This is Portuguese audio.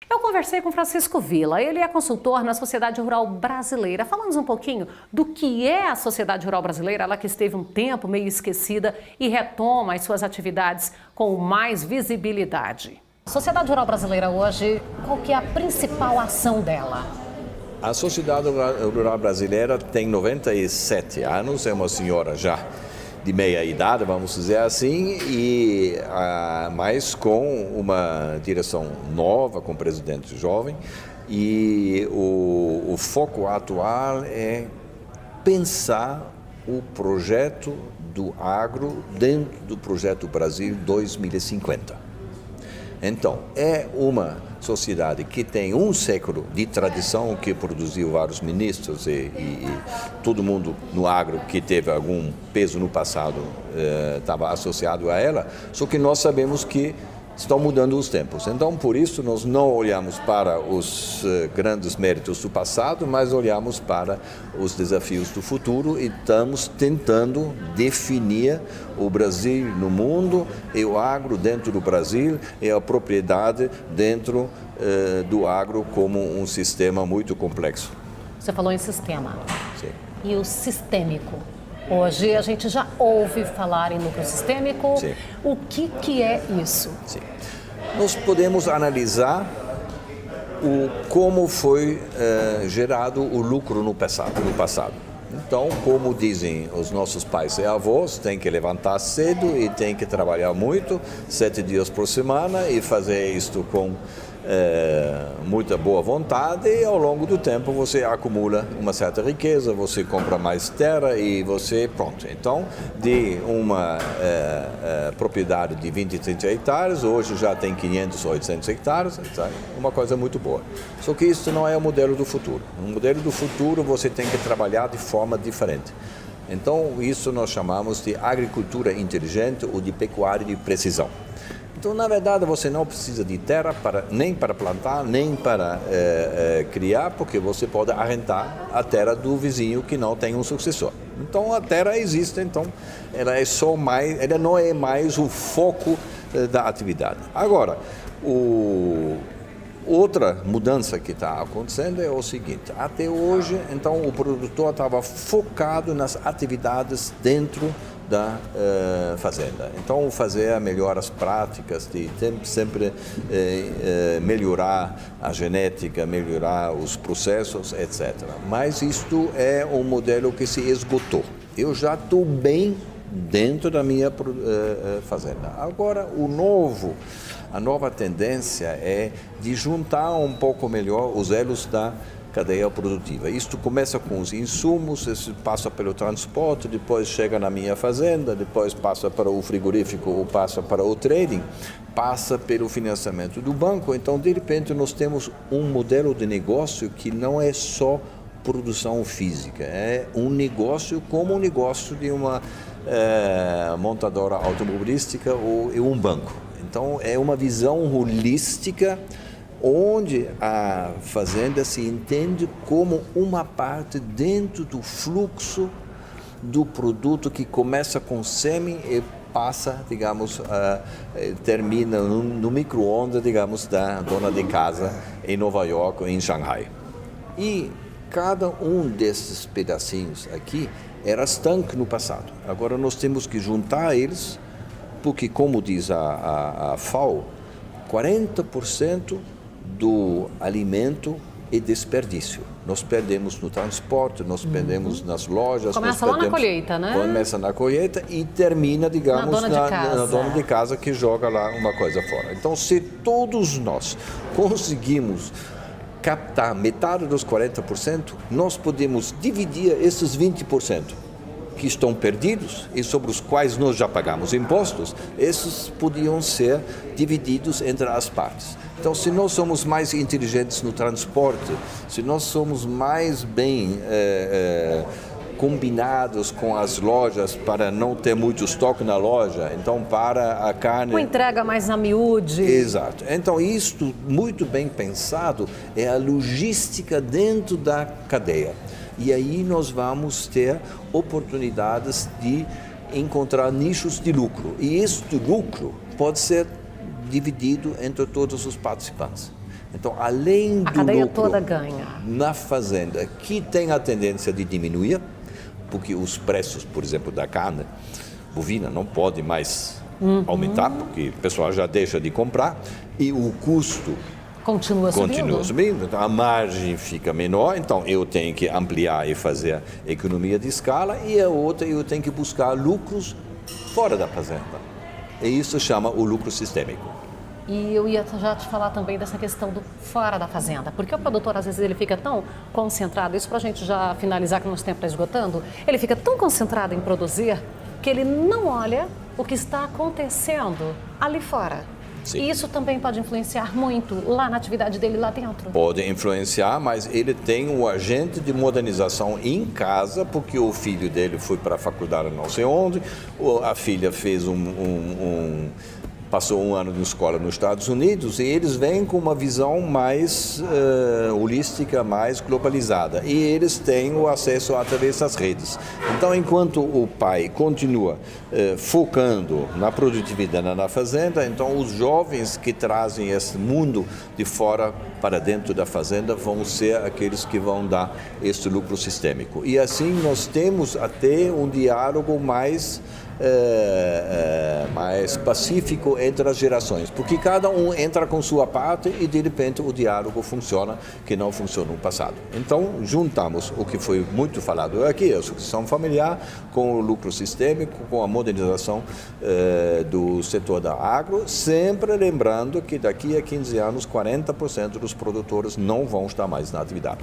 Eu conversei com Francisco Villa, ele é consultor na Sociedade Rural Brasileira. Falamos um pouquinho do que é a Sociedade Rural Brasileira, ela que esteve um tempo meio esquecida e retoma as suas atividades com mais visibilidade. A Sociedade Rural Brasileira hoje, qual que é a principal ação dela? A Sociedade Rural Brasileira tem 97 anos, é uma senhora já de meia idade, vamos dizer assim, mas com uma direção nova, com um presidente jovem, e o foco atual é pensar o projeto do agro dentro do projeto Brasil 2050. Então, é uma sociedade que tem um século de tradição, que produziu vários ministros e todo mundo no agro que teve algum peso no passado estava associado a ela, só que nós sabemos que estão mudando os tempos. Então, por isso, nós não olhamos para os grandes méritos do passado, mas olhamos para os desafios do futuro e estamos tentando definir o Brasil no mundo e o agro dentro do Brasil e a propriedade dentro do agro como um sistema muito complexo. Você falou em sistema. Sim. E o sistêmico? Hoje a gente já ouve falar em lucro sistêmico. Sim. O que é isso? Sim. Nós podemos analisar como foi gerado o lucro no passado. Então, como dizem os nossos pais e avós, tem que levantar cedo e tem que trabalhar muito, 7 dias por semana, e fazer isto com muita boa vontade, e ao longo do tempo você acumula uma certa riqueza, você compra mais terra e você, pronto. Então, de uma propriedade de 20, 30 hectares, hoje já tem 500, 800 hectares, uma coisa muito boa. Só que isso não é o modelo do futuro. No modelo do futuro você tem que trabalhar de forma diferente. Então, isso nós chamamos de agricultura inteligente ou de pecuária de precisão. Então, na verdade, você não precisa de terra nem para plantar, nem para criar, porque você pode arrendar a terra do vizinho que não tem um sucessor. Então, a terra existe, então ela não é mais o foco da atividade. Agora, outra mudança que está acontecendo é o seguinte: até hoje, então, o produtor estava focado nas atividades dentro da fazenda. Então, fazer melhores práticas de sempre melhorar a genética, melhorar os processos, etc. Mas isto é um modelo que se esgotou. Eu já estou bem dentro da minha fazenda. Agora, a nova tendência é de juntar um pouco melhor os elos da cadeia produtiva. Isto começa com os insumos, isso passa pelo transporte, depois chega na minha fazenda, depois passa para o frigorífico ou passa para o trading, passa pelo financiamento do banco. Então, de repente, nós temos um modelo de negócio que não é só produção física, é um negócio como um negócio de uma montadora automobilística ou um banco. Então, é uma visão holística onde a fazenda se entende como uma parte dentro do fluxo do produto que começa com sêmen e passa, digamos, termina no micro-ondas, digamos, da dona de casa em Nova York ou em Xangai. E cada um desses pedacinhos aqui era estanque no passado. Agora nós temos que juntar eles, porque, como diz a FAO, 40% do alimento é desperdício. Nós perdemos no transporte, nós perdemos nas lojas. Começa lá na colheita, né? Começa na colheita e termina, digamos, na dona de casa que joga lá uma coisa fora. Então, se todos nós conseguimos captar metade dos 40%, nós podemos dividir esses 20% que estão perdidos e sobre os quais nós já pagamos impostos, esses podiam ser divididos entre as partes. Então, se nós somos mais inteligentes no transporte, se nós somos mais bem combinados com as lojas para não ter muito estoque na loja, então para a carne... Com entrega mais a miúde. Exato. Então, isto muito bem pensado é a logística dentro da cadeia. E aí nós vamos ter oportunidades de encontrar nichos de lucro. E este lucro pode ser dividido entre todos os participantes. Então, além do a cadeia lucro toda ganha. na fazenda, que tem a tendência de diminuir, porque os preços, por exemplo, da carne bovina não podem mais aumentar, porque o pessoal já deixa de comprar, e o custo Continua subindo, então a margem fica menor, então eu tenho que ampliar e fazer economia de escala, e a outra eu tenho que buscar lucros fora da fazenda. E isso chama o lucro sistêmico. E eu ia já te falar também dessa questão do fora da fazenda, porque o produtor, às vezes, ele fica tão concentrado, isso para a gente já finalizar, que o nosso tempo está esgotando, ele fica tão concentrado em produzir que ele não olha o que está acontecendo ali fora. Sim. E isso também pode influenciar muito lá na atividade dele lá dentro. Pode influenciar, mas ele tem um agente de modernização em casa, porque o filho dele foi para a faculdade não sei onde, a filha fez passou um ano de escola nos Estados Unidos, e eles vêm com uma visão mais holística, mais globalizada. E eles têm o acesso através das redes. Então, enquanto o pai continua focando na produtividade na fazenda, então os jovens que trazem esse mundo de fora para dentro da fazenda vão ser aqueles que vão dar esse lucro sistêmico. E assim nós temos até um diálogo mais pacífico entre as gerações, porque cada um entra com sua parte e de repente o diálogo funciona, que não funcionou no passado. Então juntamos o que foi muito falado aqui, a sucessão familiar, com o lucro sistêmico, com a modernização do setor da agro, sempre lembrando que daqui a 15 anos 40% dos produtores não vão estar mais na atividade.